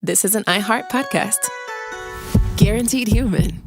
this is an iHeart podcast. Guaranteed human.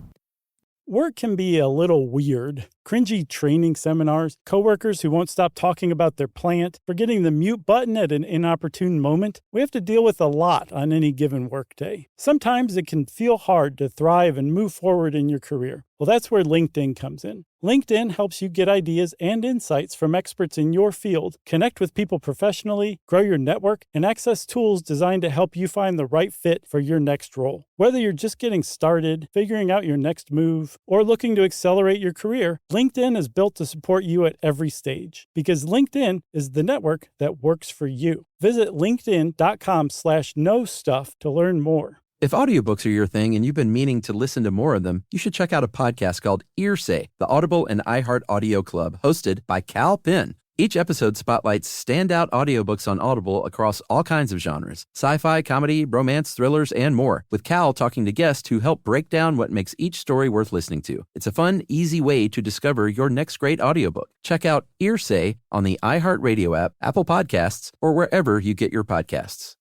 Work can be a little weird. Cringy training seminars, coworkers who won't stop talking about their plant, forgetting the mute button at an inopportune moment. We have to deal with a lot on any given workday. Sometimes it can feel hard to thrive and move forward in your career. Well, that's where LinkedIn comes in. LinkedIn helps you get ideas and insights from experts in your field, connect with people professionally, grow your network, and access tools designed to help you find the right fit for your next role. Whether you're just getting started, figuring out your next move, or looking to accelerate your career, LinkedIn is built to support you at every stage because LinkedIn is the network that works for you. Visit linkedin.com/knowstuff to learn more. If audiobooks are your thing and you've been meaning to listen to more of them, you should check out a podcast called Earsay, the Audible and iHeart Audio Club, hosted by Cal Penn. Each episode spotlights standout audiobooks on Audible across all kinds of genres: sci-fi, comedy, romance, thrillers, and more, with Cal talking to guests who help break down what makes each story worth listening to. It's a fun, easy way to discover your next great audiobook. Check out Earsay on the iHeartRadio app, Apple Podcasts, or wherever you get your podcasts.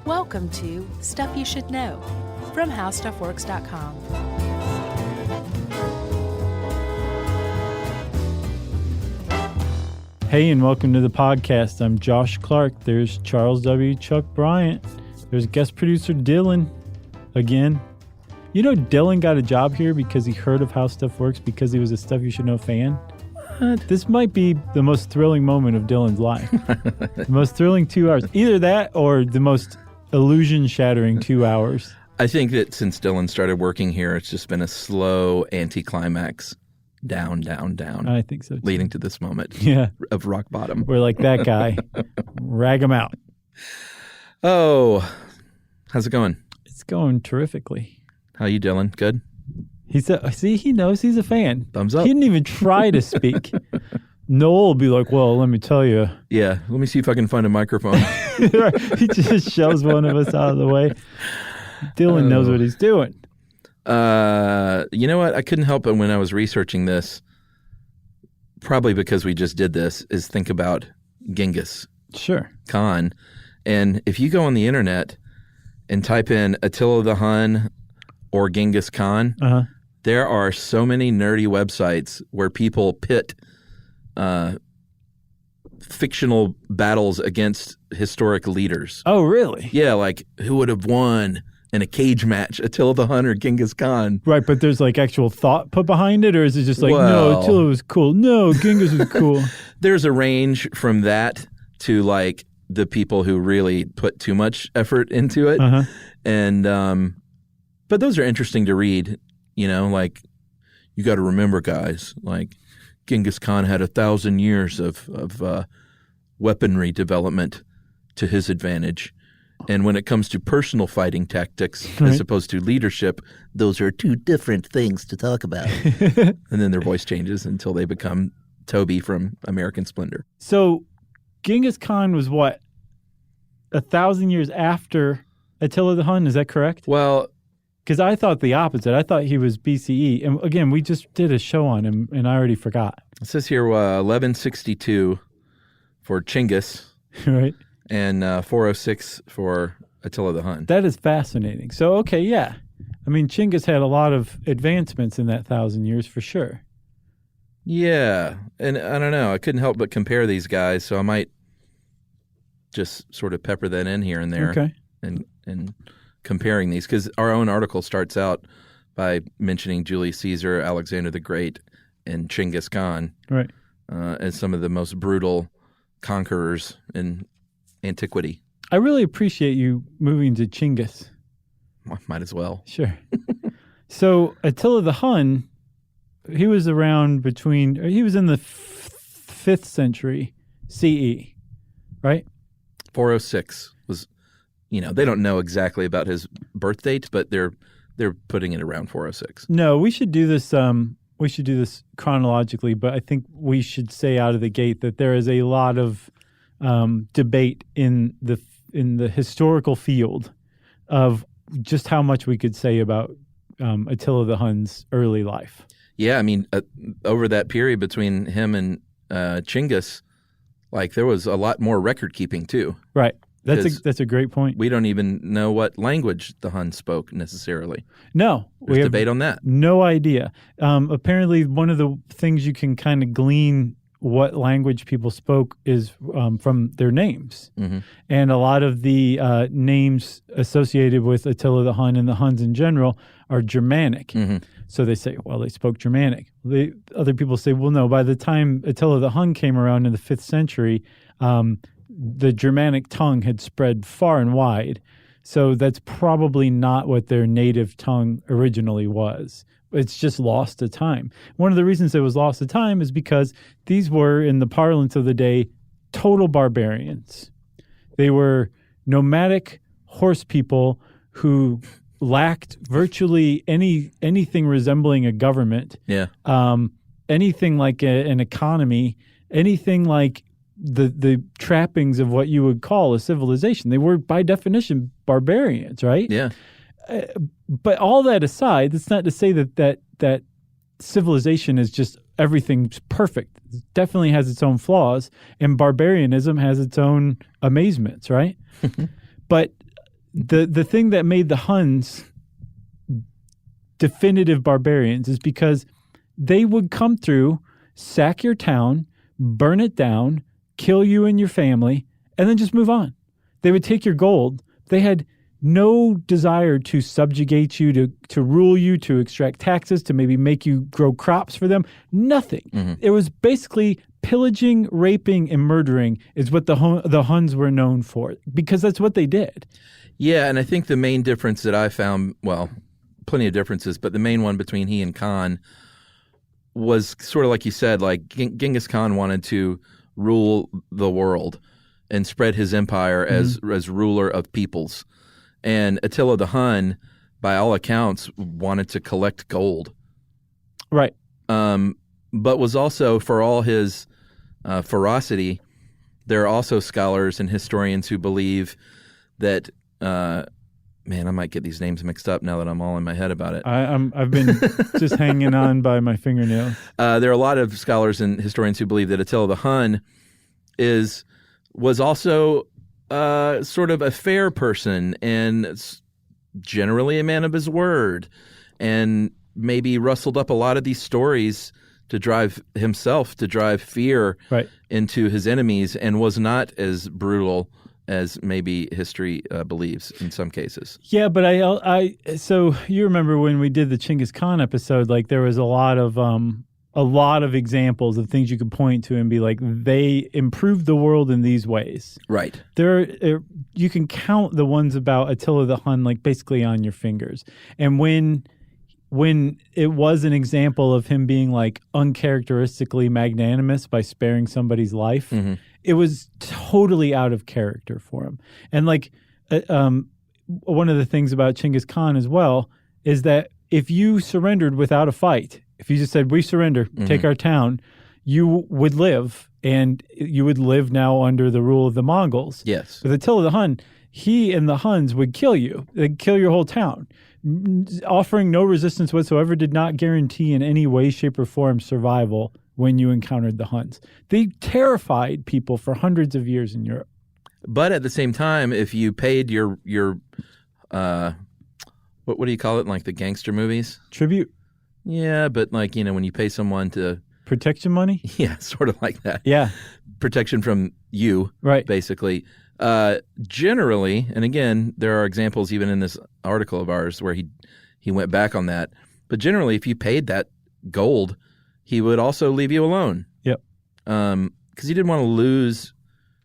Welcome to Stuff You Should Know from HowStuffWorks.com. Hey, and welcome to the podcast. I'm Josh Clark. There's Charles W. Chuck Bryant. There's guest producer Dylan again. You know, Dylan got a job here because he heard of How Stuff Works because he was a Stuff You Should Know fan. What? This might be the most thrilling moment of Dylan's life. The most thrilling 2 hours. Either that or the most illusion-shattering 2 hours. I think that since Dylan started working here, it's just been a slow anticlimax. Down, down, down. I think so, too. Leading to this moment of rock bottom. We're like that guy. Rag him out. Oh, how's it going? It's going terrifically. How you, Dylan? Good? He knows he's a fan. Thumbs up. He didn't even try to speak. Noel will be like, well, let me tell you. Yeah, let me see if I can find a microphone. He just shoves one of us out of the way. Dylan knows what he's doing. You know what? I couldn't help it when I was researching this, probably because we just did this, is think about Genghis Khan. And if you go on the internet and type in Attila the Hun or Genghis Khan, there are so many nerdy websites where people pit fictional battles against historic leaders. Oh, really? Yeah, like who would have won in a cage match, Attila the Hun or Genghis Khan? Right, but there's like actual thought put behind it, or is it just like, no, Attila was cool. No, Genghis was cool. There's a range from that to like the people who really put too much effort into it. And but those are interesting to read, you know, like you got to remember, guys, like Genghis Khan had 1,000 years of weaponry development to his advantage. And when it comes to personal fighting tactics as opposed to leadership, those are two different things to talk about. And then their voice changes until they become Toby from American Splendor. So Genghis Khan was what, 1,000 years after Attila the Hun? Is that correct? Well, because I thought the opposite. I thought he was BCE. And again, we just did a show on him, and I already forgot. It says here 1162 for Genghis. Right. And 406 for Attila the Hun. That is fascinating. So, okay, yeah. I mean, Genghis had a lot of advancements in that 1,000 years for sure. Yeah. And I don't know. I couldn't help but compare these guys, so I might just sort of pepper that in here and there. Okay. And comparing these, because our own article starts out by mentioning Julius Caesar, Alexander the Great, and Genghis Khan as some of the most brutal conquerors in antiquity. I really appreciate you moving to Genghis. Might as well. Sure. So Attila the Hun, he was around he was in the 5th century CE, right? 406 was, you know, they don't know exactly about his birth date, but they're putting it around 406. No, we should do this. We should do this chronologically, but I think we should say out of the gate that there is a lot of debate in the historical field of just how much we could say about Attila the Hun's early life. Yeah, I mean, over that period between him and Genghis, like there was a lot more record keeping too. Right. That's a great point. We don't even know what language the Hun spoke necessarily. No. There's debate on that. No idea. Apparently, one of the things you can kind of glean what language people spoke is from their names. Mm-hmm. And a lot of the names associated with Attila the Hun and the Huns in general are Germanic. Mm-hmm. So they say, well, they spoke Germanic. Other people say, well, no, by the time Attila the Hun came around in the 5th century, the Germanic tongue had spread far and wide. So that's probably not what their native tongue originally was. It's just lost to time. One of the reasons it was lost to time is because these were, in the parlance of the day, total barbarians. They were nomadic horse people who lacked virtually anything resembling a government, anything like an economy, anything like the trappings of what you would call a civilization. They were, by definition, barbarians, right? Yeah. But all that aside, that's not to say that civilization is just everything's perfect. It definitely has its own flaws, and barbarianism has its own amazements, right? But the thing that made the Huns definitive barbarians is because they would come through, sack your town, burn it down, kill you and your family, and then just move on. They would take your gold. They had no desire to subjugate you, to rule you, to extract taxes, to maybe make you grow crops for them. Nothing. Mm-hmm. It was basically pillaging, raping, and murdering is what the Huns were known for, because that's what they did. Yeah, and I think the main difference that I found, well, plenty of differences, but the main one between he and Khan was sort of like you said, like Genghis Khan wanted to rule the world and spread his empire as ruler of peoples. And Attila the Hun, by all accounts, wanted to collect gold. Right. But was also, for all his ferocity, there are also scholars and historians who believe that, man, I might get these names mixed up now that I'm all in my head about it. I've been just hanging on by my fingernails. There are a lot of scholars and historians who believe that Attila the Hun was also sort of a fair person and generally a man of his word, and maybe rustled up a lot of these stories to drive fear into his enemies, and was not as brutal as maybe history believes in some cases. Yeah, but so you remember when we did the Genghis Khan episode, like there was a lot of examples of things you could point to and be like, they improved the world in these ways. Right. You can count the ones about Attila the Hun like basically on your fingers. And when it was an example of him being like uncharacteristically magnanimous by sparing somebody's life, it was totally out of character for him. And like one of the things about Genghis Khan as well is that if you surrendered without a fight, if you just said, we surrender, take our town, you would live, and you would live now under the rule of the Mongols. Yes. With Attila the Hun, he and the Huns would kill you. They'd kill your whole town. Offering no resistance whatsoever did not guarantee in any way, shape, or form survival when you encountered the Huns. They terrified people for hundreds of years in Europe. But at the same time, if you paid your what do you call it, like the gangster movies? Tribute? Yeah, but like, when you pay someone to... Protection money? Yeah, sort of like that. Yeah. Protection from you, right? Basically. Generally, and again, there are examples even in this article of ours where he went back on that, but generally, if you paid that gold, he would also leave you alone. Yep. Because he didn't want to lose...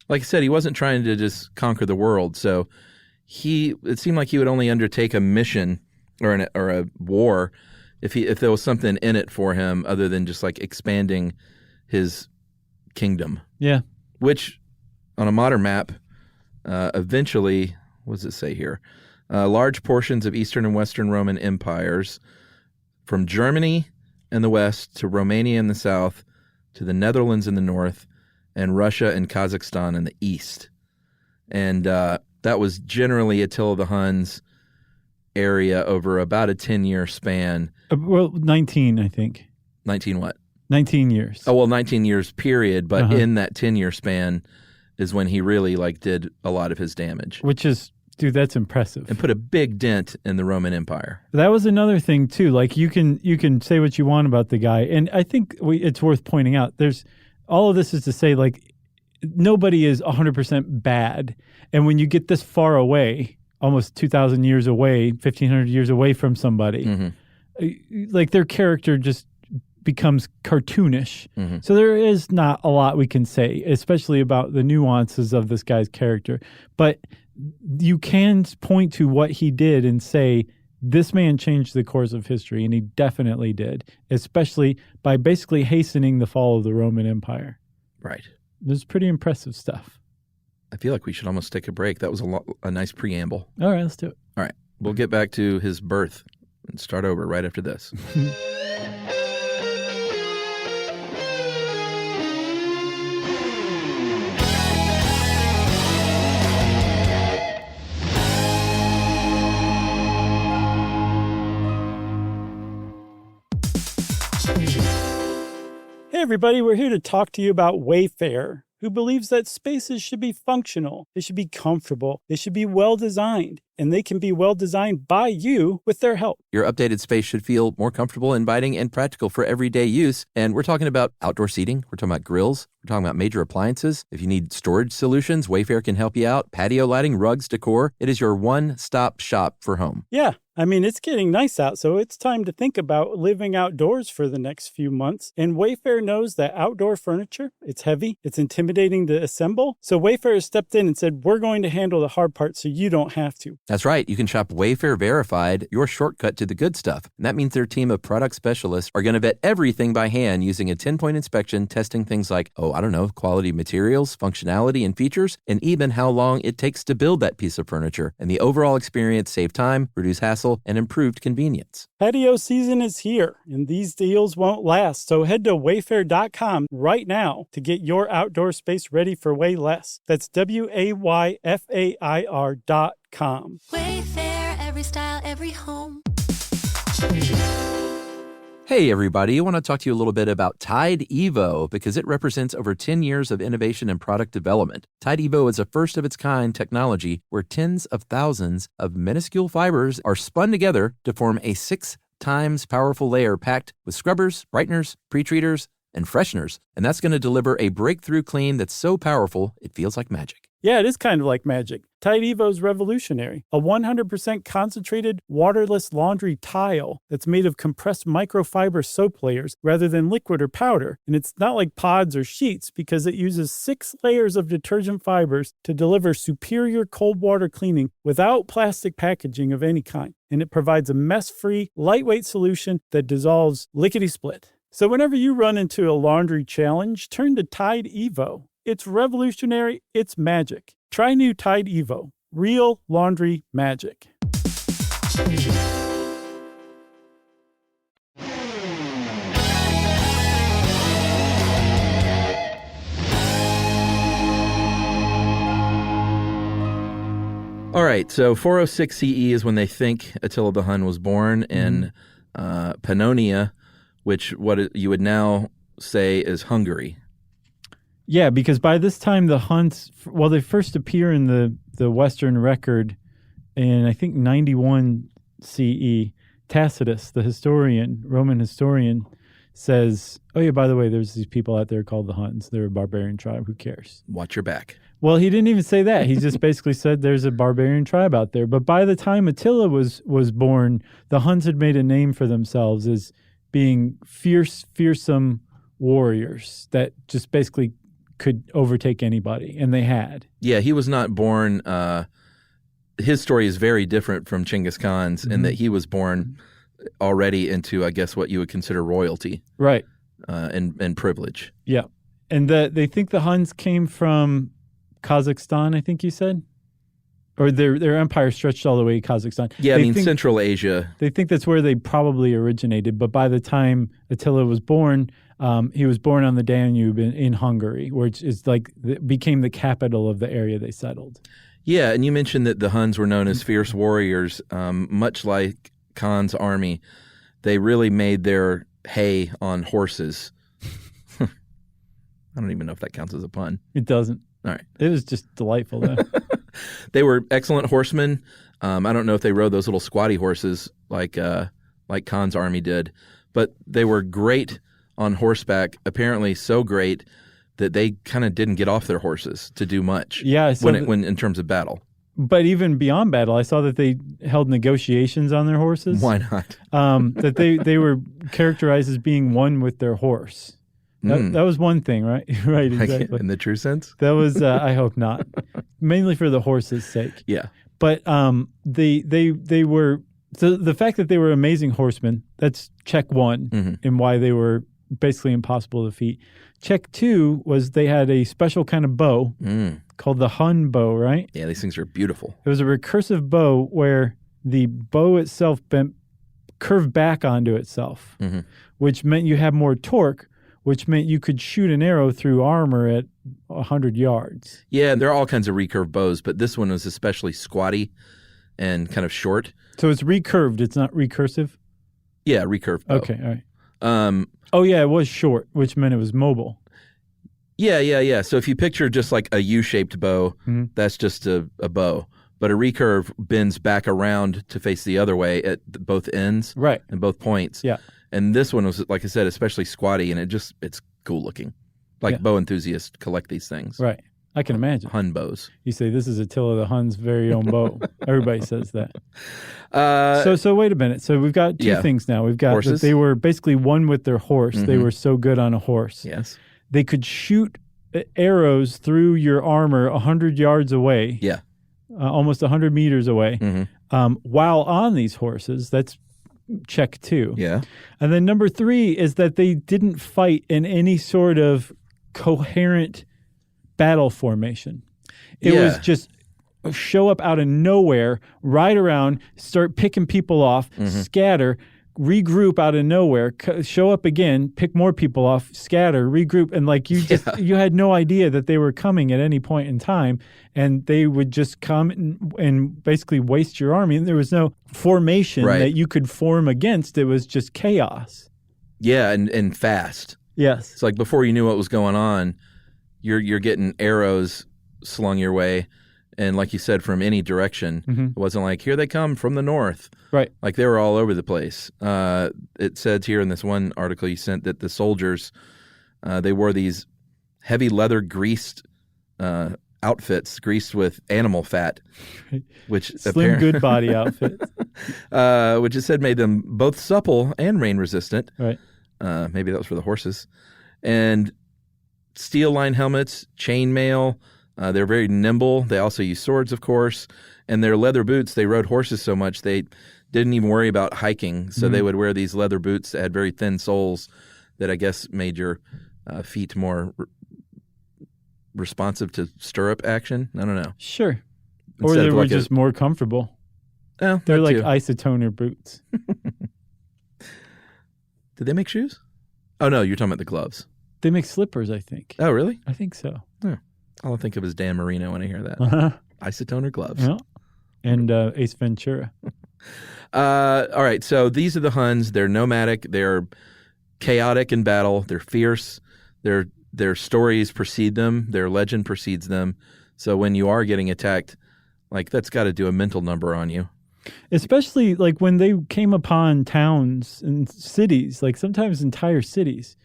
Like I said, he wasn't trying to just conquer the world, so it seemed like he would only undertake a mission or a war if there was something in it for him other than just like expanding his kingdom. Yeah. Which, on a modern map, eventually, what does it say here? Large portions of Eastern and Western Roman empires, from Germany in the west to Romania in the south to the Netherlands in the north, and Russia and Kazakhstan in the east. And that was generally Attila the Hun's area over about a 10-year span. Well, 19, I think. 19 what? 19 years. Oh, well, 19 years period, but in that 10-year span, is when he really like did a lot of his damage. Which is, dude, that's impressive. And put a big dent in the Roman Empire. That was another thing too. Like you can say what you want about the guy, and I think it's worth pointing out. There's all of this is to say like nobody is 100% bad, and when you get this far away, almost 2,000 years away, 1,500 years away from somebody, like their character just becomes cartoonish. So there is not a lot we can say, especially about the nuances of this guy's character. But you can point to what he did and say, this man changed the course of history, and he definitely did, especially by basically hastening the fall of the Roman Empire. Right. This pretty impressive stuff. I feel like we should almost take a break. That was a nice preamble. All right, let's do it. All right. We'll get back to his birth and start over right after this. Hey everybody, we're here to talk to you about Wayfair, who believes that spaces should be functional, they should be comfortable, they should be well designed, and they can be well designed by you with their help. Your updated space should feel more comfortable, inviting, and practical for everyday use. And we're talking about outdoor seating. We're talking about grills. We're talking about major appliances. If you need storage solutions, Wayfair can help you out. Patio lighting, rugs, decor. It is your one-stop shop for home. Yeah. I mean, it's getting nice out, so it's time to think about living outdoors for the next few months. And Wayfair knows that outdoor furniture, it's heavy, it's intimidating to assemble. So Wayfair has stepped in and said, we're going to handle the hard part so you don't have to. That's right. You can shop Wayfair Verified, your shortcut to the good stuff. And that means their team of product specialists are going to vet everything by hand using a 10-point inspection, testing things like, quality materials, functionality, and features, and even how long it takes to build that piece of furniture. And the overall experience save time, reduce hassle, and improved convenience. Patio season is here, and these deals won't last. So head to wayfair.com right now to get your outdoor space ready for way less. That's WAYFAIR.com. Wayfair, every style, every home. Hey everybody, I want to talk to you a little bit about Tide Evo because it represents over 10 years of innovation and product development. Tide Evo is a first-of-its-kind technology where tens of thousands of minuscule fibers are spun together to form a 6 times powerful layer packed with scrubbers, brighteners, pre-treaters, and fresheners. And that's going to deliver a breakthrough clean that's so powerful it feels like magic. Yeah, it is kind of like magic. Tide Evo is revolutionary. A 100% concentrated, waterless laundry tile that's made of compressed microfiber soap layers rather than liquid or powder. And it's not like pods or sheets because it uses 6 layers of detergent fibers to deliver superior cold water cleaning without plastic packaging of any kind. And it provides a mess-free, lightweight solution that dissolves lickety-split. So whenever you run into a laundry challenge, turn to Tide Evo. It's revolutionary, it's magic. Try new Tide Evo. Real laundry magic. All right, so 406 CE is when they think Attila the Hun was born in Pannonia, which what you would now say is Hungary. Yeah, because by this time the Huns, they first appear in the Western record in, I think, 91 CE. Tacitus, the Roman historian, says, oh yeah, by the way, there's these people out there called the Huns. They're a barbarian tribe. Who cares? Watch your back. Well, he didn't even say that. He just basically said there's a barbarian tribe out there. But by the time Attila was born, the Huns had made a name for themselves as being fearsome warriors that just basically could overtake anybody, and they had. Yeah, he was not born. His story is very different from Genghis Khan's in that he was born already into, I guess, what you would consider royalty, right? And privilege. Yeah, and they think the Huns came from Kazakhstan. I think you said, or their empire stretched all the way to Kazakhstan. Yeah, Central Asia. They think that's where they probably originated. But by the time Attila was born, he was born on the Danube in Hungary, which is became the capital of the area they settled. Yeah, and you mentioned that the Huns were known as fierce warriors, much like Khan's army. They really made their hay on horses. I don't even know if that counts as a pun. It doesn't. All right. It was just delightful, though. They were excellent horsemen. I don't know if they rode those little squatty horses like Khan's army did, but they were great on horseback, apparently so great that they kind of didn't get off their horses to do much when in terms of battle. But even beyond battle, I saw that they held negotiations on their horses. Why not? That they were characterized as being one with their horse. That was one thing, right? Right, exactly. In the true sense? That was, I hope not. Mainly for the horse's sake. Yeah. But they were, so the fact that they were amazing horsemen, that's check one in why they were basically impossible to defeat. Check two was they had a special kind of bow called the Hun bow, right? Yeah, these things are beautiful. It was a recursive bow where the bow itself curved back onto itself, which meant you had more torque, which meant you could shoot an arrow through armor at 100 yards. Yeah, there are all kinds of recurved bows, but this one was especially squatty and kind of short. So it's recurved, it's not recursive? Yeah, recurved bow. Okay, all right. It was short, which meant it was mobile. Yeah. So if you picture just like a U-shaped bow, that's just a bow. But a recurve bends back around to face the other way at both ends, right, and both points. Yeah. And this one was, like I said, especially squatty, and it's cool looking. Like bow enthusiasts collect these things. Right. I can imagine. Hun bows. You say, this is Attila the Hun's very own bow. Everybody says that. So wait a minute. So we've got two things now. We've got horses. That they were basically one with their horse. They were so good on a horse. Yes. They could shoot arrows through your armor 100 yards away. Yeah. Almost 100 meters away. While on these horses. That's check two. Yeah. And then number three is that they didn't fight in any sort of coherent battle formation. It was just show up out of nowhere, ride around, start picking people off, scatter, regroup out of nowhere, show up again, pick more people off, scatter, regroup, and like you had no idea that they were coming at any point in time, and they would just come and basically waste your army. And there was no formation that you could form against. It was just chaos. Yeah, and fast. Yes. It's like before you knew what was going on, you're getting arrows slung your way, and like you said, from any direction. It wasn't like, here they come from the north. Right. Like they were all over the place. It said here in this one article you sent that the soldiers, they wore these heavy leather greased outfits, greased with animal fat, which Slim good body outfits. Which it said made them both supple and rain resistant. Right. Maybe that was for the horses. And steel line helmets, chainmail. They're very nimble. They also use swords, of course. And their leather boots, they rode horses so much they didn't even worry about hiking. So they would wear these leather boots that had very thin soles that I guess made your feet more responsive to stirrup action. I don't know. Sure. Instead or they of were like just more comfortable. Well, They're like too. isotoner boots. Did they make shoes? Oh, no, you're talking about the gloves. They make slippers, I think. Oh, really? I think so. All I think of is Dan Marino when I hear that. Isotoner gloves. Yeah. And Ace Ventura. All right, so these are the Huns. They're nomadic. They're chaotic in battle. They're fierce. Their stories precede them. Their legend precedes them. So when you are getting attacked, like that's got to do a mental number on you. Especially like when they came upon towns and cities, like sometimes entire cities,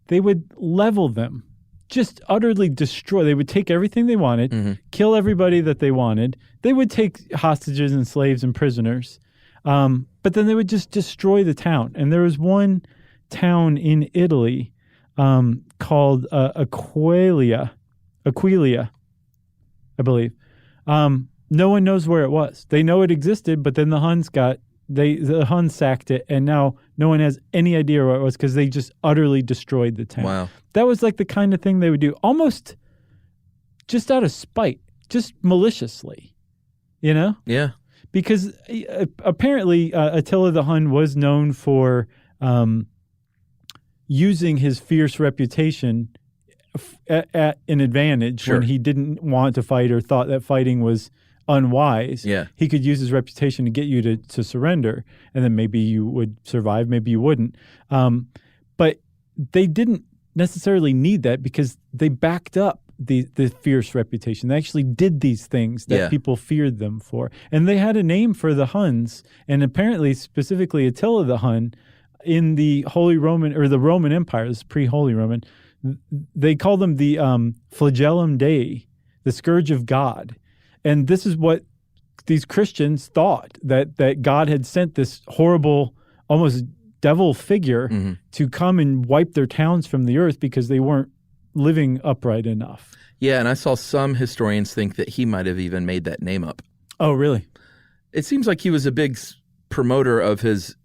they would level them, just utterly destroy. They would take everything they wanted, kill everybody that they wanted. They would take hostages and slaves and prisoners, but then they would just destroy the town. And there was one town in Italy called Aquileia, I believe. No one knows where it was. They know it existed, but then the Huns the Huns sacked it, and now no one has any idea where it was because they just utterly destroyed the town. Wow. That was like the kind of thing they would do, almost just out of spite, just maliciously, you know? Yeah. Because apparently Attila the Hun was known for using his fierce reputation at an advantage when he didn't want to fight or thought that fighting was unwise. Yeah. He could use his reputation to get you to surrender, and then maybe you would survive, maybe you wouldn't. But they didn't necessarily need that because they backed up the fierce reputation. They actually did these things that people feared them for. And they had a name for the Huns, and apparently specifically Attila the Hun in the Holy Roman, or the Roman Empire, this is pre-Holy Roman, they called them the flagellum Dei, the scourge of God. And this is what these Christians thought, that God had sent this horrible, almost devil figure to come and wipe their towns from the earth because they weren't living upright enough. Yeah, and I saw some historians think that he might have even made that name up. Oh, really? It seems like he was a big promoter of his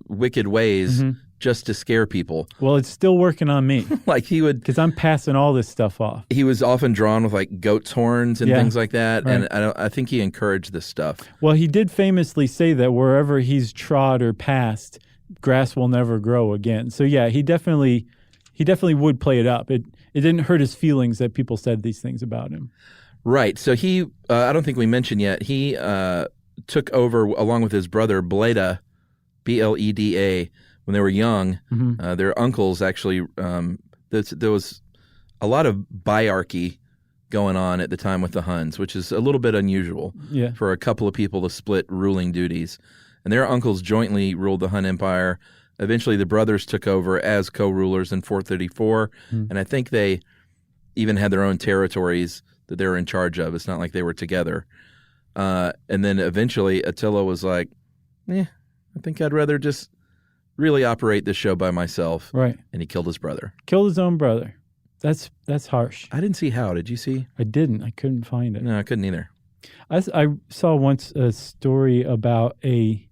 wicked ways just to scare people. Well, it's still working on me. Like he would, because I'm passing all this stuff off. He was often drawn with like goat's horns and things like that, right. and I think he encouraged this stuff. Well, he did famously say that wherever he's trod or passed, grass will never grow again. So yeah, he definitely would play it up. It didn't hurt his feelings that people said these things about him. Right. So he, I don't think we mentioned yet, he took over along with his brother Bleda, Bleda, when they were young. Their uncles actually, there was a lot of biarchy going on at the time with the Huns, which is a little bit unusual for a couple of people to split ruling duties. And their uncles jointly ruled the Hun Empire. Eventually, the brothers took over as co-rulers in 434, and I think they even had their own territories that they were in charge of. It's not like they were together. And then eventually, Attila was like, I think I'd rather just really operate this show by myself. Right. And he killed his brother. Killed his own brother. That's harsh. I didn't see how. Did you see? I didn't. I couldn't find it. No, I couldn't either. I saw once a story about a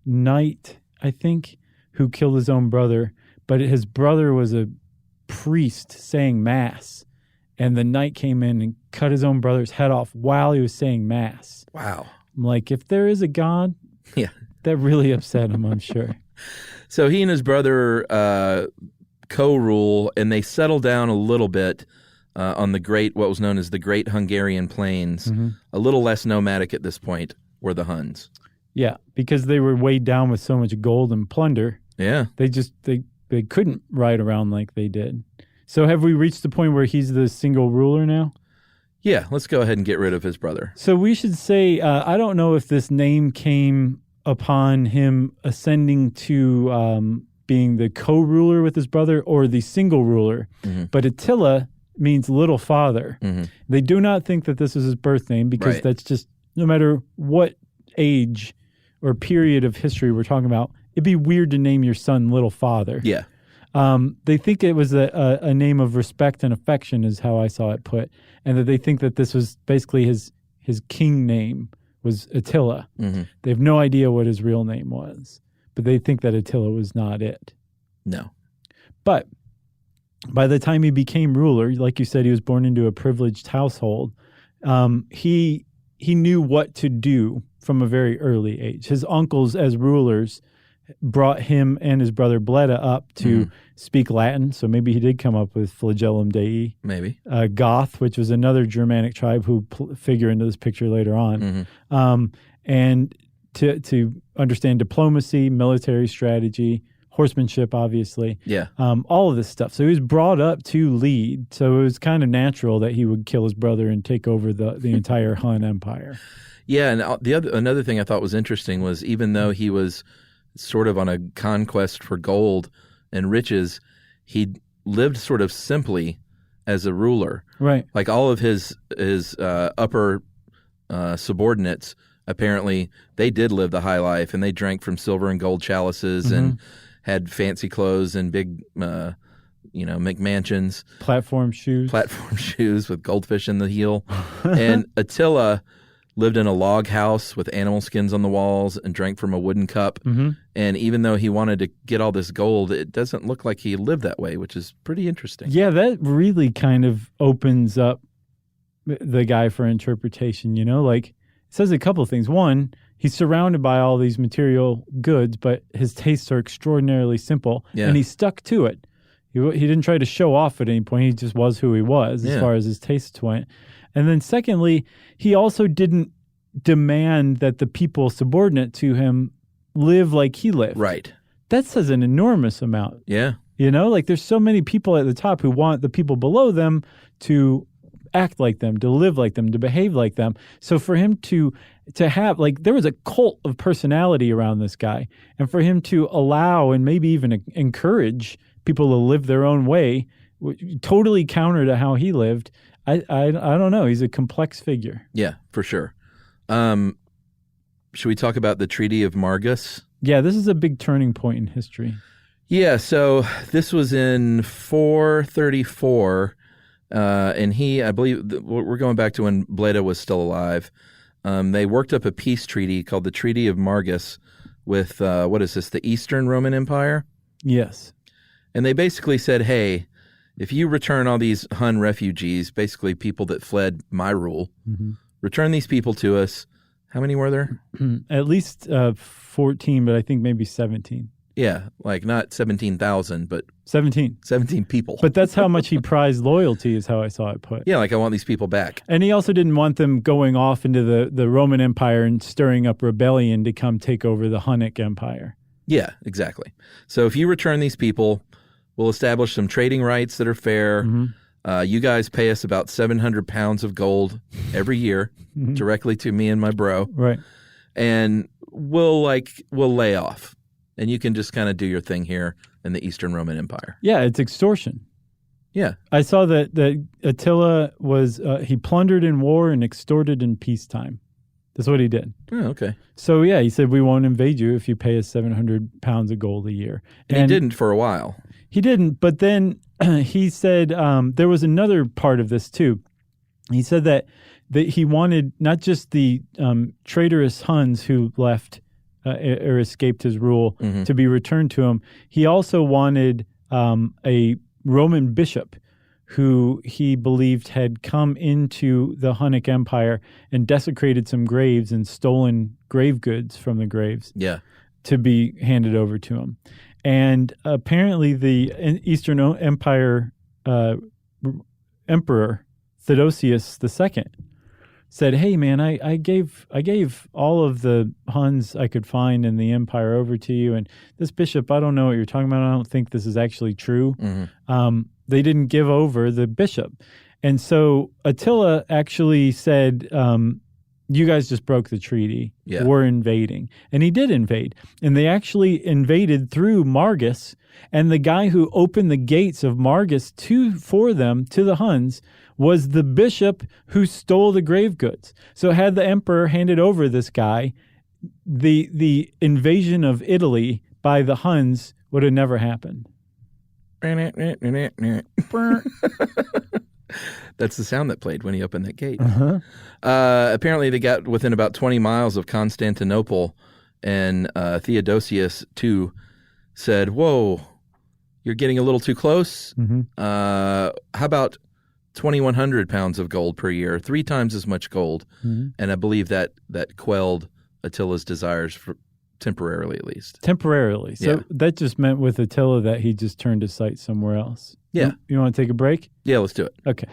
knight, I think, who killed his own brother, but his brother was a priest saying mass, and the knight came in and cut his own brother's head off while he was saying mass. Wow. I'm like, if there is a God, that really upset him, I'm sure. So he and his brother co-rule, and they settle down a little bit on what was known as the Great Hungarian Plains. A little less nomadic at this point were the Huns. Yeah, because they were weighed down with so much gold and plunder. Yeah. They couldn't ride around like they did. So have we reached the point where he's the single ruler now? Yeah, let's go ahead and get rid of his brother. So we should say, I don't know if this name came upon him ascending to being the co-ruler with his brother or the single ruler, but Attila means little father. They do not think that this is his birth name because that's just, no matter what age or period of history we're talking about, it'd be weird to name your son Little Father. Yeah. They think it was a name of respect and affection is how I saw it put, and that they think that this was basically his king name was Attila. They have no idea what his real name was, but they think that Attila was not it. No. But by the time he became ruler, like you said, he was born into a privileged household. He knew what to do from a very early age. His uncles, as rulers, brought him and his brother Bleda up to speak Latin, so maybe he did come up with Flagellum Dei. Maybe. Goth, which was another Germanic tribe who figure into this picture later on. And to understand diplomacy, military strategy, horsemanship, obviously. Yeah. All of this stuff. So he was brought up to lead, so it was kind of natural that he would kill his brother and take over the entire Hun Empire. Yeah, and another thing I thought was interesting was even though he was sort of on a conquest for gold and riches, he lived sort of simply as a ruler. Right. Like all of his upper subordinates, apparently, they did live the high life, and they drank from silver and gold chalices and had fancy clothes and big, McMansions. Platform shoes with goldfish in the heel. And Attila lived in a log house with animal skins on the walls and drank from a wooden cup. And even though he wanted to get all this gold, it doesn't look like he lived that way, which is pretty interesting. Yeah, that really kind of opens up the guy for interpretation, Like, it says a couple of things. One, he's surrounded by all these material goods, but his tastes are extraordinarily simple, and he stuck to it. He didn't try to show off at any point. He just was who he was as far as his tastes went. And then secondly, he also didn't demand that the people subordinate to him live like he lived. Right. That says an enormous amount. Yeah. Like there's so many people at the top who want the people below them to act like them, to live like them, to behave like them. So for him to have, like, there was a cult of personality around this guy. And for him to allow and maybe even encourage people to live their own way, totally counter to how he lived, I don't know. He's a complex figure. Yeah, for sure. Should we talk about the Treaty of Margus? Yeah, this is a big turning point in history. Yeah, so this was in 434, and I believe, we're going back to when Bleda was still alive. They worked up a peace treaty called the Treaty of Margus with, the Eastern Roman Empire? Yes. And they basically said, hey, if you return all these Hun refugees, basically people that fled my rule, return these people to us. How many were there? At least 14, but I think maybe 17. Yeah, like not 17,000, but 17 people. But that's how much he prized loyalty, is how I saw it put. Yeah, like I want these people back. And he also didn't want them going off into the Roman Empire and stirring up rebellion to come take over the Hunnic Empire. Yeah, exactly. So if you return these people, we'll establish some trading rights that are fair. You guys pay us about 700 pounds of gold every year directly to me and my bro. Right. And we'll lay off. And you can just kind of do your thing here in the Eastern Roman Empire. Yeah, it's extortion. Yeah. I saw that Attila was, he plundered in war and extorted in peacetime. That's what he did. Oh, okay. So, yeah, he said, we won't invade you if you pay us 700 pounds of gold a year. And he didn't for a while. He didn't, but then he said there was another part of this too. He said that he wanted not just the traitorous Huns who left or escaped his rule to be returned to him. He also wanted a Roman bishop who he believed had come into the Hunnic Empire and desecrated some graves and stolen grave goods from the graves to be handed over to him. And apparently the Eastern Empire Emperor Theodosius II said, hey, man, I gave all of the Huns I could find in the empire over to you. And this bishop, I don't know what you're talking about. I don't think this is actually true. They didn't give over the bishop. And so Attila actually said, you guys just broke the treaty. Yeah. We're invading. And he did invade. And they actually invaded through Margus. And the guy who opened the gates of Margus for them, to the Huns, was the bishop who stole the grave goods. So had the emperor handed over this guy, the invasion of Italy by the Huns would have never happened. That's the sound that played when he opened that gate. Apparently they got within about 20 miles of Constantinople, and Theodosius II said, whoa, you're getting a little too close. How about 2,100 pounds of gold per year, 3 times as much gold? And I believe that quelled Attila's desires, temporarily at least. Temporarily. So that just meant with Attila that he just turned his sights somewhere else. Yeah. You want to take a break? Yeah, let's do it. Okay.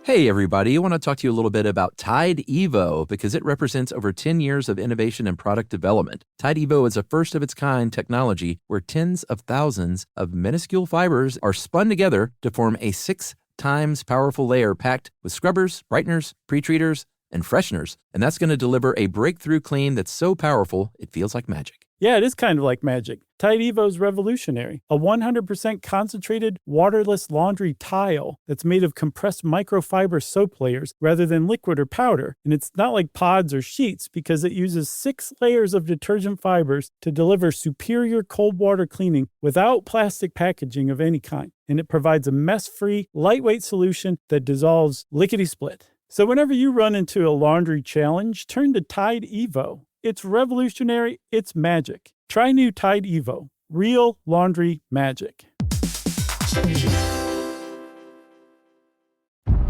Hey, everybody. I want to talk to you a little bit about Tide Evo because it represents over 10 years of innovation and product development. Tide Evo is a first-of-its-kind technology where tens of thousands of minuscule fibers are spun together to form a 6 times powerful layer packed with scrubbers, brighteners, pre-treaters, and fresheners. And that's going to deliver a breakthrough clean that's so powerful it feels like magic. Yeah, it is kind of like magic. Tide Evo is revolutionary. A 100% concentrated, waterless laundry tile that's made of compressed microfiber soap layers rather than liquid or powder. And it's not like pods or sheets because it uses 6 layers of detergent fibers to deliver superior cold water cleaning without plastic packaging of any kind. And it provides a mess-free, lightweight solution that dissolves lickety-split. So whenever you run into a laundry challenge, turn to Tide Evo. It's revolutionary. It's magic. Try new Tide Evo. Real laundry magic.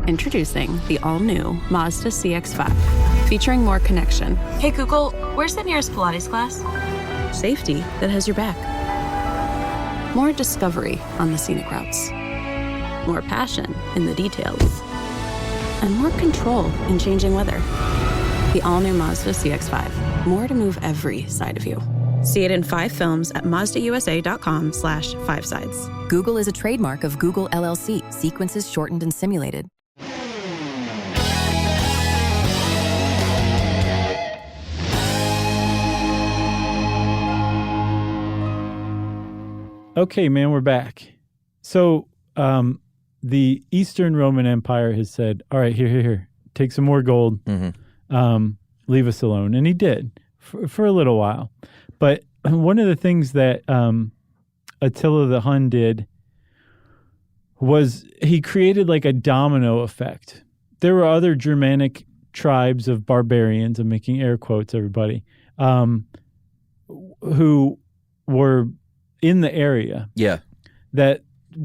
Introducing the all-new Mazda CX-5, featuring more connection, Hey Google, where's the nearest Pilates class? safety that has your back, more discovery on the scenic routes, more passion in the details, and more control in changing weather. The all-new Mazda CX-5. More to move every side of you. See it in 5 films at mazdausa.com/5sides. Google is a trademark of Google LLC. Sequences shortened and simulated. Okay, man, we're back. So the Eastern Roman Empire has said, all right, here, take some more gold. Leave us alone. And he did for a little while. But one of the things that Attila the Hun did was he created like a domino effect. There were other Germanic tribes of barbarians, I'm making air quotes, everybody, who were in the area. Yeah. That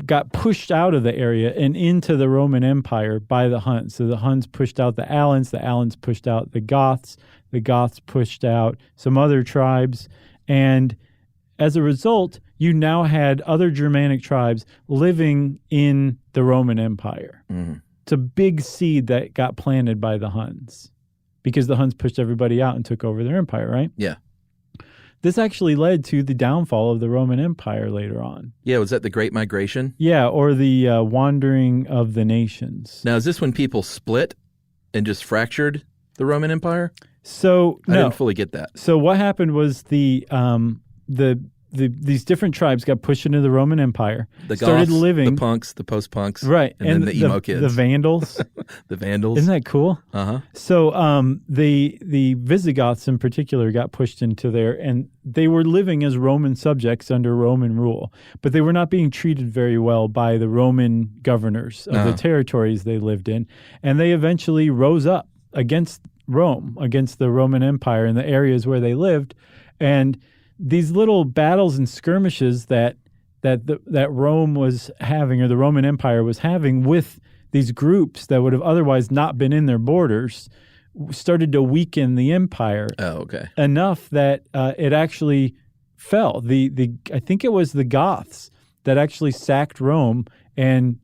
got pushed out of the area and into the Roman Empire by the Huns. So the Huns pushed out the Alans pushed out the Goths pushed out some other tribes. And as a result, you now had other Germanic tribes living in the Roman Empire. It's a big seed that got planted by the Huns because the Huns pushed everybody out and took over their empire, right? Yeah. This actually led to the downfall of the Roman Empire later on. Yeah, was that the Great Migration? Yeah, or the wandering of the nations. Now, is this when people split and just fractured the Roman Empire? So I didn't fully get that. So what happened was these different tribes got pushed into the Roman Empire. The started Goths, living, the punks, the post-punks, right, and then the emo kids, the Vandals, the Vandals. Isn't that cool? So the Visigoths in particular got pushed into there, and they were living as Roman subjects under Roman rule, but they were not being treated very well by the Roman governors of the territories they lived in, and they eventually rose up against Rome, against the Roman Empire in the areas where they lived, and these little battles and skirmishes that Rome was having, or the Roman Empire was having, with these groups that would have otherwise not been in their borders, started to weaken the empire. Enough that it actually fell. I think it was the Goths that actually sacked Rome and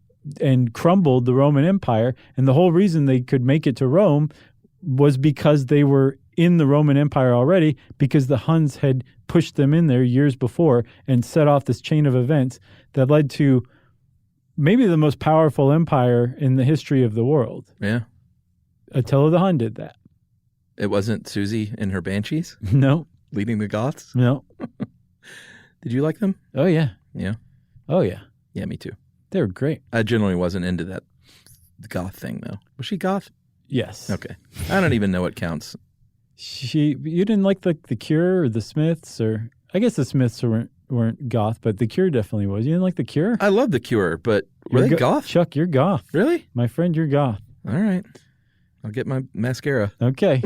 crumbled the Roman Empire. And the whole reason they could make it to Rome was because they were in the Roman Empire already, because the Huns had pushed them in there years before and set off this chain of events that led to maybe the most powerful empire in the history of the world. Yeah. Attila the Hun did that. It wasn't Susie and her Banshees? No. Leading the Goths? No. Did you like them? Oh, yeah. Yeah? Oh, yeah. Yeah, me too. They were great. I generally wasn't into that goth thing, though. Was she goth? Yes. Okay. I don't even know what counts. You didn't like the Cure or the Smiths, or I guess the Smiths weren't goth, but the Cure definitely was. You didn't like the Cure? I love the Cure, but were they goth? Chuck, you're goth. Really? My friend, you're goth. All right. I'll get my mascara. Okay.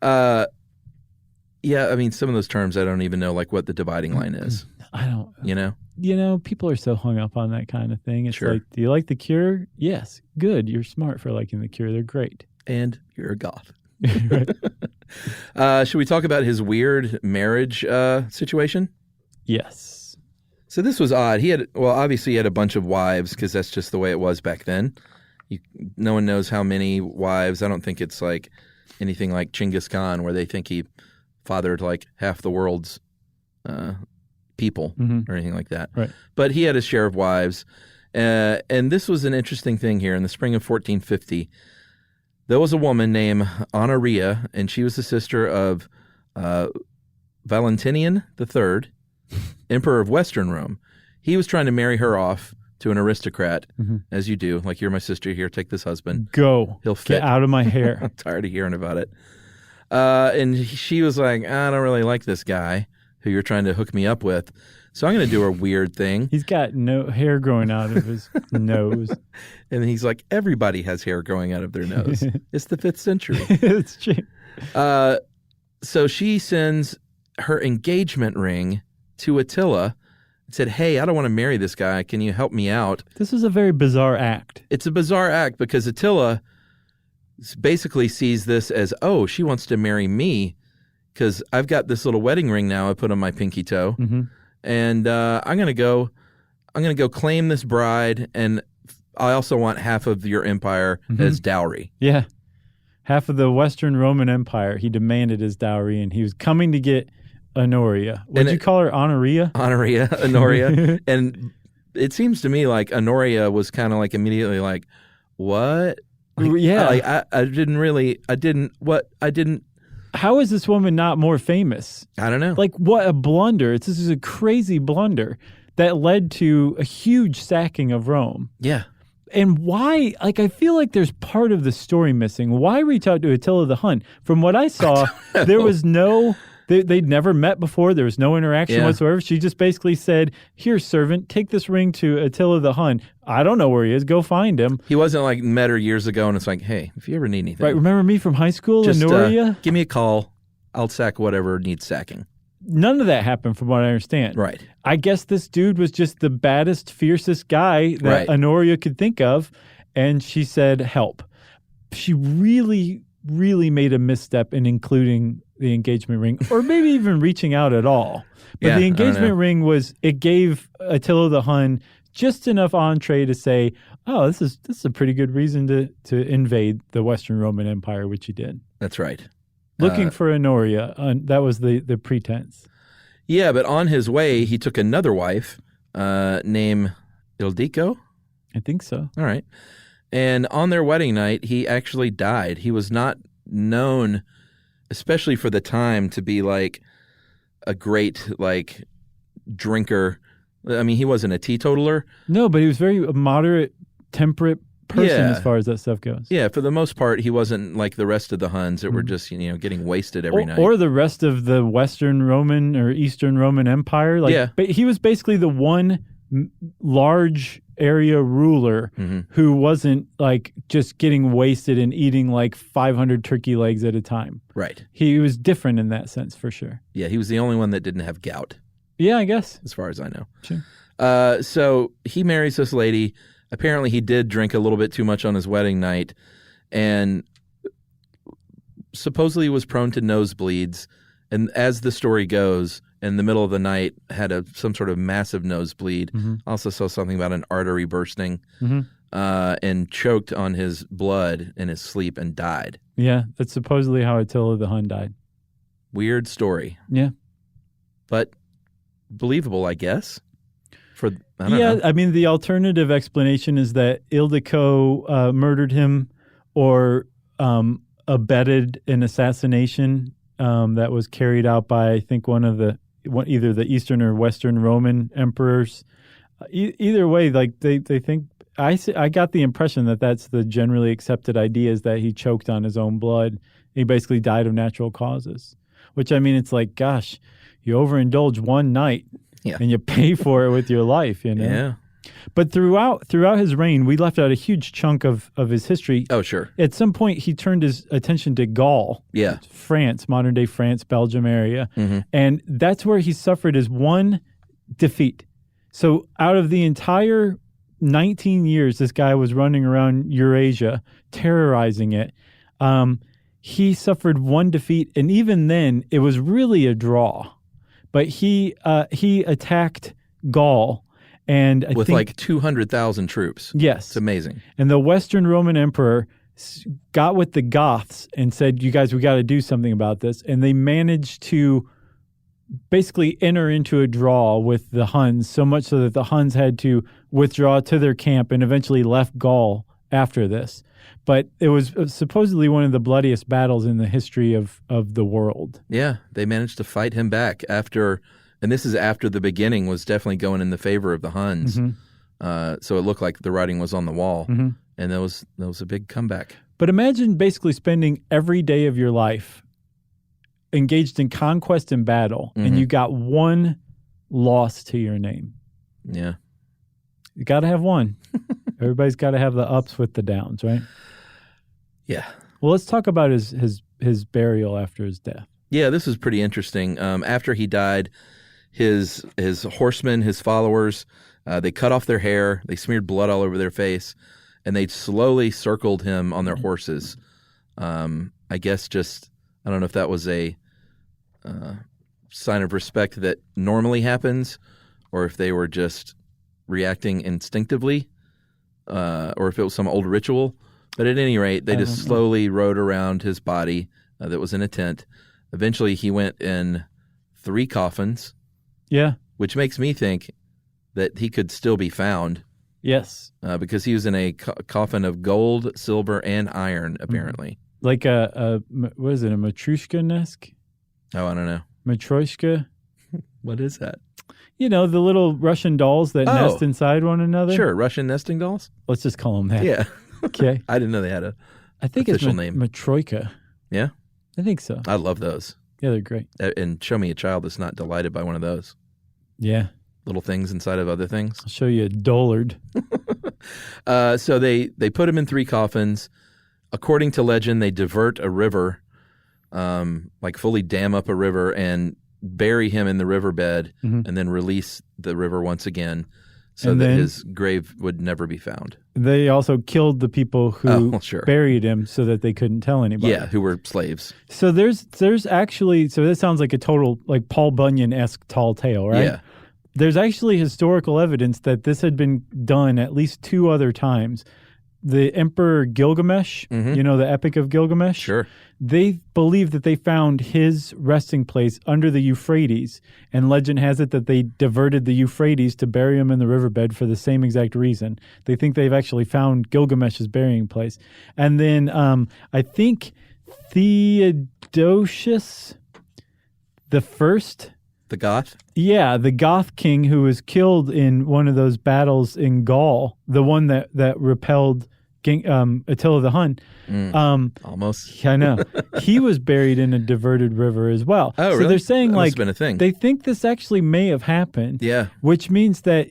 Yeah, I mean, some of those terms I don't even know like what the dividing line is. I don't. You know? You know, people are so hung up on that kind of thing. It's Sure. like, do you like the Cure? Yes. Good. You're smart for liking the Cure. They're great. And you're a goth. Right. Should we talk about his weird marriage situation? Yes. So this was odd. Obviously he had a bunch of wives because that's just the way it was back then. No one knows how many wives. I don't think it's like anything like Genghis Khan where they think he fathered like half the world's people or anything like that. Right. But he had his share of wives. And this was an interesting thing here. In the spring of 1450, there was a woman named Honoria, and she was the sister of Valentinian III, Emperor of Western Rome. He was trying to marry her off to an aristocrat, as you do. Like, you're my sister here, take this husband. Go. He'll fit. Get out of my hair. I'm tired of hearing about it. And she was like, I don't really like this guy who you're trying to hook me up with, so I'm going to do a weird thing. He's got no hair growing out of his nose. And he's like, everybody has hair growing out of their nose. It's the 5th century. It's true. So she sends her engagement ring to Attila and said, hey, I don't want to marry this guy. Can you help me out? This is a very bizarre act. It's a bizarre act because Attila basically sees this as, oh, she wants to marry me because I've got this little wedding ring now I put on my pinky toe. And I'm going to go I'm going to go claim this bride, and I also want half of your empire as dowry. Yeah. Half of the Western Roman Empire he demanded as dowry, and he was coming to get Honoria. What did you call her? Honoria? Honoria. And it seems to me like Honoria was kind of like immediately like, what? Like, yeah. I didn't. How is this woman not more famous? I don't know. Like, what a blunder. This is a crazy blunder that led to a huge sacking of Rome. Yeah. And why, like, I feel like there's part of the story missing. Why reach out to Attila the Hun? From what I saw, there was no, they'd never met before. There was no interaction whatsoever. She just basically said, here, servant, take this ring to Attila the Hun. I don't know where he is. Go find him. He wasn't like met her years ago and it's like, hey, if you ever need anything. Right, remember me from high school, just, Honoria? Give me a call. I'll sack whatever needs sacking. None of that happened from what I understand. Right. I guess this dude was just the baddest, fiercest guy that Honoria could think of, and she said, help. She really, really made a misstep in including the engagement ring, or maybe even reaching out at all. But the engagement ring it gave Attila the Hun just enough entree to say, oh, this is a pretty good reason to invade the Western Roman Empire, which he did. That's right. Looking for Honoria, that was the pretense. Yeah, but on his way, he took another wife named Ildiko. I think so. All right. And on their wedding night, he actually died. He was not known, especially for the time, to be like a great like drinker. I mean, he wasn't a teetotaler. No, but he was very moderate, temperate person as far as that stuff goes. Yeah, for the most part, he wasn't like the rest of the Huns that were just, getting wasted every night. Or the rest of the Western Roman or Eastern Roman Empire. But he was basically the one large area ruler who wasn't like just getting wasted and eating like 500 turkey legs at a time. Right. He was different in that sense, for sure. Yeah, he was the only one that didn't have gout. Yeah, I guess. As far as I know. Sure. So he marries this lady. Apparently he did drink a little bit too much on his wedding night and supposedly was prone to nosebleeds. And as the story goes, in the middle of the night had some sort of massive nosebleed. Also saw something about an artery bursting and choked on his blood in his sleep and died. Yeah, that's supposedly how Attila the Hun died. Weird story. Yeah. But believable, I guess. I don't know. I mean, the alternative explanation is that Ildiko murdered him or abetted an assassination that was carried out by, I think, either the Eastern or Western Roman emperors. Either way, like they think, I got the impression that that's the generally accepted idea, is that he choked on his own blood. He basically died of natural causes, which, I mean, it's like, gosh, you overindulge one night. Yeah. And you pay for it with your life, Yeah. But throughout his reign, we left out a huge chunk of his history. Oh, sure. At some point, he turned his attention to Gaul. Yeah. France, modern-day France, Belgium area. And that's where he suffered his one defeat. So out of the entire 19 years this guy was running around Eurasia, terrorizing it, he suffered one defeat. And even then, it was really a draw. But he attacked Gaul, and I think like 200,000 troops. Yes, it's amazing. And the Western Roman Emperor got with the Goths and said, "You guys, we got to do something about this." And they managed to basically enter into a draw with the Huns, so much so that the Huns had to withdraw to their camp and eventually left Gaul after this. But it was supposedly one of the bloodiest battles in the history of the world. Yeah, they managed to fight him back after, and this is after the beginning was definitely going in the favor of the Huns. So it looked like the writing was on the wall, and that was a big comeback. But imagine basically spending every day of your life engaged in conquest and battle, and you got one loss to your name. Yeah. You got to have one. Everybody's got to have the ups with the downs, right? Yeah. Well, let's talk about his burial after his death. Yeah, this is pretty interesting. After he died, his horsemen, his followers, they cut off their hair, they smeared blood all over their face, and they slowly circled him on their horses. I guess I don't know if that was a sign of respect that normally happens, or if they were just reacting instinctively, or if it was some old ritual. But at any rate, they just slowly rode around his body that was in a tent. Eventually, he went in 3 coffins. Yeah. Which makes me think that he could still be found. Yes. Because he was in a coffin of gold, silver, and iron, apparently. Like what is it, a Matryoshka nest? Oh, I don't know. Matryoshka? What is that? You know, the little Russian dolls that nest inside one another? Sure, Russian nesting dolls? Let's just call them that. Yeah. Okay. I didn't know they had a I think official it's name. Matryoshka. Yeah? I think so. I love those. Yeah, they're great. And show me a child that's not delighted by one of those. Yeah. Little things inside of other things. I'll show you a dullard. So they put him in 3 coffins. According to legend, they divert a river, like fully dam up a river and bury him in the riverbed and then release the river once again so that his grave would never be found. They also killed the people who buried him so that they couldn't tell anybody. Yeah, who were slaves. So there's actually, so this sounds like a total, like Paul Bunyan-esque tall tale, right? Yeah. There's actually historical evidence that this had been done at least 2 other times. The Emperor Gilgamesh, you know, the Epic of Gilgamesh? Sure. They believe that they found his resting place under the Euphrates, and legend has it that they diverted the Euphrates to bury him in the riverbed for the same exact reason. They think they've actually found Gilgamesh's burying place. And then I think Theodosius the First... The Goth? Yeah, the Goth king who was killed in one of those battles in Gaul, the one that repelled Attila the Hun. Almost. I know. He was buried in a diverted river as well. Oh, so really? They're saying that like must have been a thing. They think this actually may have happened. Yeah. Which means that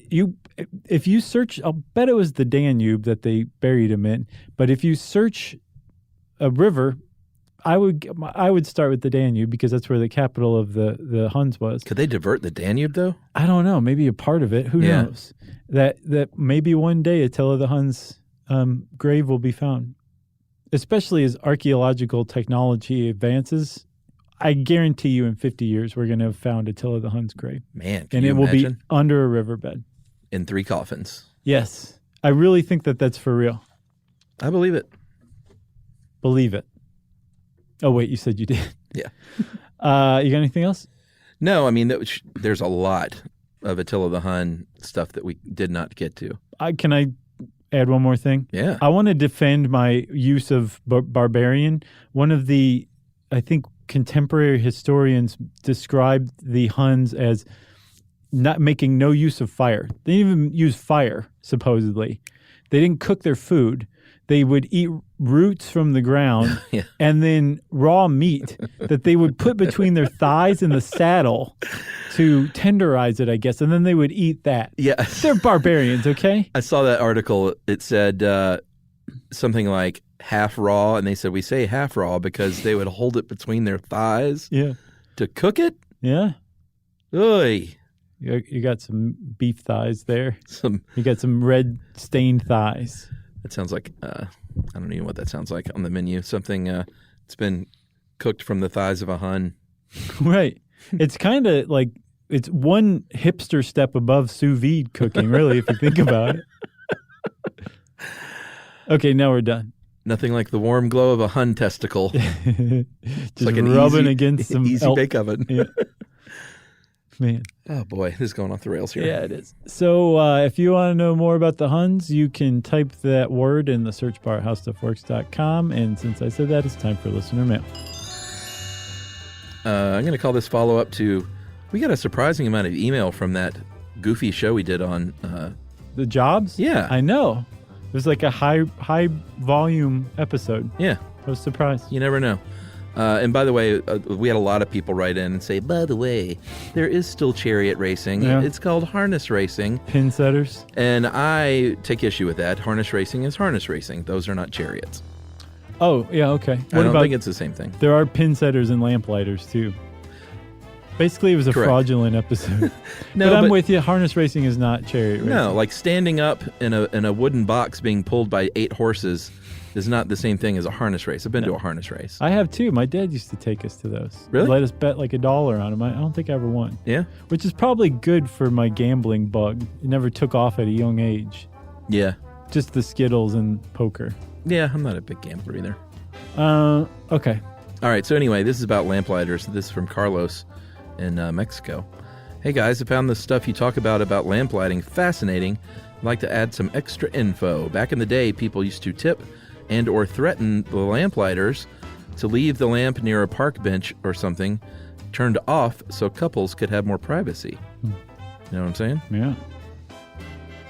if you search, I'll bet it was the Danube that they buried him in. But if you search a river, I would start with the Danube because that's where the capital of the Huns was. Could they divert the Danube, though? I don't know. Maybe a part of it. Who knows? That maybe one day Attila the Hun's grave will be found. Especially as archaeological technology advances, I guarantee you in 50 years we're going to have found Attila the Hun's grave. Man, and it will be under a riverbed. In 3 coffins. Yes. I really think that that's for real. I believe it. Believe it. Oh, wait, you said you did. Yeah. You got anything else? No, I mean, there's a lot of Attila the Hun stuff that we did not get to. Can I add one more thing? Yeah. I want to defend my use of barbarian. One of the, I think, contemporary historians described the Huns as not making no use of fire. They didn't even use fire, supposedly. They didn't cook their food. They would eat roots from the ground and then raw meat that they would put between their thighs and the saddle to tenderize it, I guess. And then they would eat that. Yeah. They're barbarians, okay? I saw that article. It said something like half raw. And they said, we say half raw because they would hold it between their thighs to cook it. Yeah. Oy. You got some beef thighs there. You got some red stained thighs. That sounds like, I don't even know what that sounds like on the menu. Something it's been cooked from the thighs of a Hun. Right. It's kind of like, it's one hipster step above sous vide cooking, really, if you think about it. Okay, now we're done. Nothing like the warm glow of a Hun testicle. Just like an rubbing against some easy bake oven. Yeah. Man. Oh, boy. This is going off the rails here. Yeah, it is. So if you want to know more about the Huns, you can type that word in the search bar at howstuffworks.com. And since I said that, it's time for listener mail. I'm going to call this follow-up to, we got a surprising amount of email from that goofy show we did on... the jobs? Yeah. I know. It was like a high volume episode. Yeah. I was surprised. You never know. And by the way, we had a lot of people write in and say, by the way, there is still chariot racing. Yeah. It's called harness racing. Pin setters. And I take issue with that. Harness racing is harness racing. Those are not chariots. Oh, yeah, okay. I don't think it's the same thing. There are pin setters and lamplighters, too. Basically, it was a Correct. fraudulent episode. No, but I'm with you. Harness racing is not chariot racing. No, like standing up in a wooden box being pulled by 8 horses is not the same thing as a harness race. I've been to a harness race. I have too. My dad used to take us to those. Really? Let us bet like $1 on them. I don't think I ever won. Yeah? Which is probably good for my gambling bug. It never took off at a young age. Yeah. Just the Skittles and poker. Yeah, I'm not a big gambler either. Okay. All right, so anyway, this is about lamplighters. This is from Carlos in Mexico. Hey guys, I found the stuff you talk about lamplighting fascinating. I'd like to add some extra info. Back in the day, people used to tip and or threaten the lamplighters to leave the lamp near a park bench or something turned off so couples could have more privacy. You know what I'm saying? Yeah.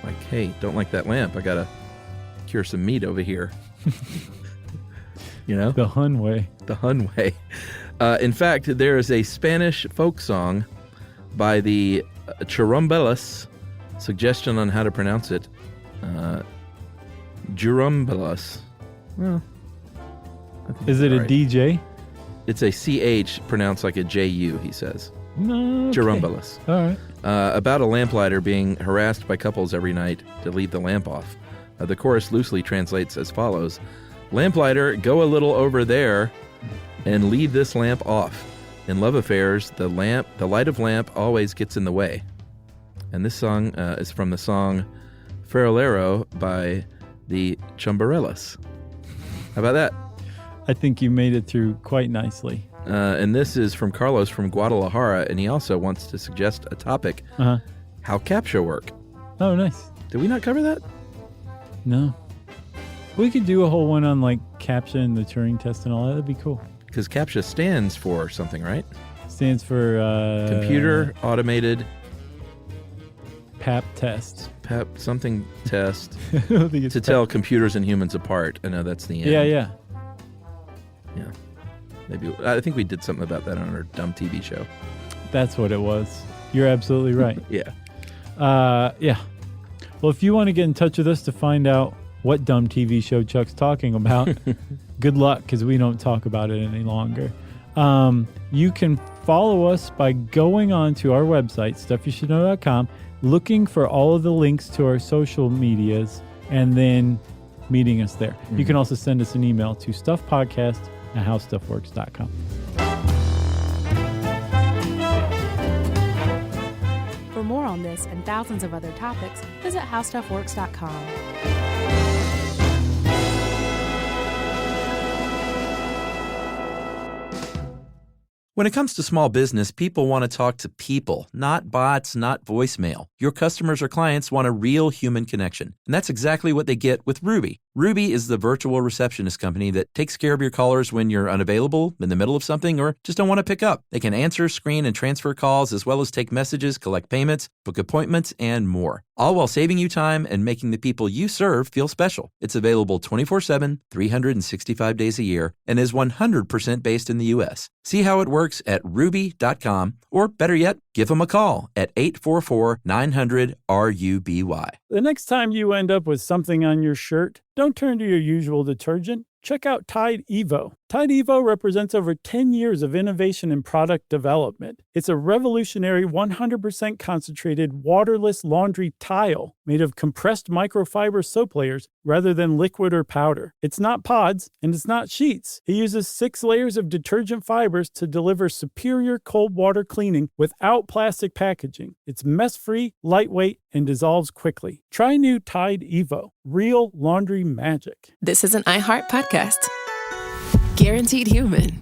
Like, hey, don't like that lamp. I got to cure some meat over here. You know? The Hun way. The Hun way. In fact, there is a Spanish folk song by the Churumbelas. Suggestion on how to pronounce it. Churumbelas. Well, is it a DJ? It's a CH pronounced like a JU, he says. No. Okay. Churumbelas. All right. About a lamplighter being harassed by couples every night to leave the lamp off. The chorus loosely translates as follows. Lamplighter, go a little over there and leave this lamp off. In love affairs, the light of lamp always gets in the way. And this song is from the song Farolero by the Chumbarellas. How about that? I think you made it through quite nicely. And this is from Carlos from Guadalajara, and he also wants to suggest a topic. How CAPTCHA work. Oh, nice. Did we not cover that? No. We could do a whole one on like CAPTCHA and the Turing test and all that. That'd be cool. Because CAPTCHA stands for something, right? Stands for Computer Automated PAP test. PAP something test I don't think it's to tell computers and humans apart. I know that's the end. Yeah. Maybe I think we did something about that on our dumb TV show. That's what it was. You're absolutely right. Yeah. Yeah. Well, if you want to get in touch with us to find out what dumb TV show Chuck's talking about, good luck, because we don't talk about it any longer. You can follow us by going on to our website, stuffyoushouldknow.com, looking for all of the links to our social medias, and then meeting us there. You can also send us an email to stuffpodcast@howstuffworks.com. For more on this and thousands of other topics, visit howstuffworks.com. When it comes to small business, people want to talk to people, not bots, not voicemail. Your customers or clients want a real human connection. And that's exactly what they get with Ruby. Ruby is the virtual receptionist company that takes care of your callers when you're unavailable, in the middle of something, or just don't want to pick up. They can answer, screen, and transfer calls, as well as take messages, collect payments, book appointments, and more. All while saving you time and making the people you serve feel special. It's available 24/7, 365 days a year, and is 100% based in the U.S. See how it works at ruby.com, or better yet, give them a call at 844-900-RUBY. The next time you end up with something on your shirt, don't turn to your usual detergent. Check out Tide Evo. Tide Evo represents over 10 years of innovation in product development. It's a revolutionary 100% concentrated waterless laundry tile made of compressed microfiber soap layers rather than liquid or powder. It's not pods and it's not sheets. It uses 6 layers of detergent fibers to deliver superior cold water cleaning without plastic packaging. It's mess-free, lightweight, and dissolves quickly. Try new Tide Evo. Real laundry magic. This is an iHeart podcast. Guaranteed human.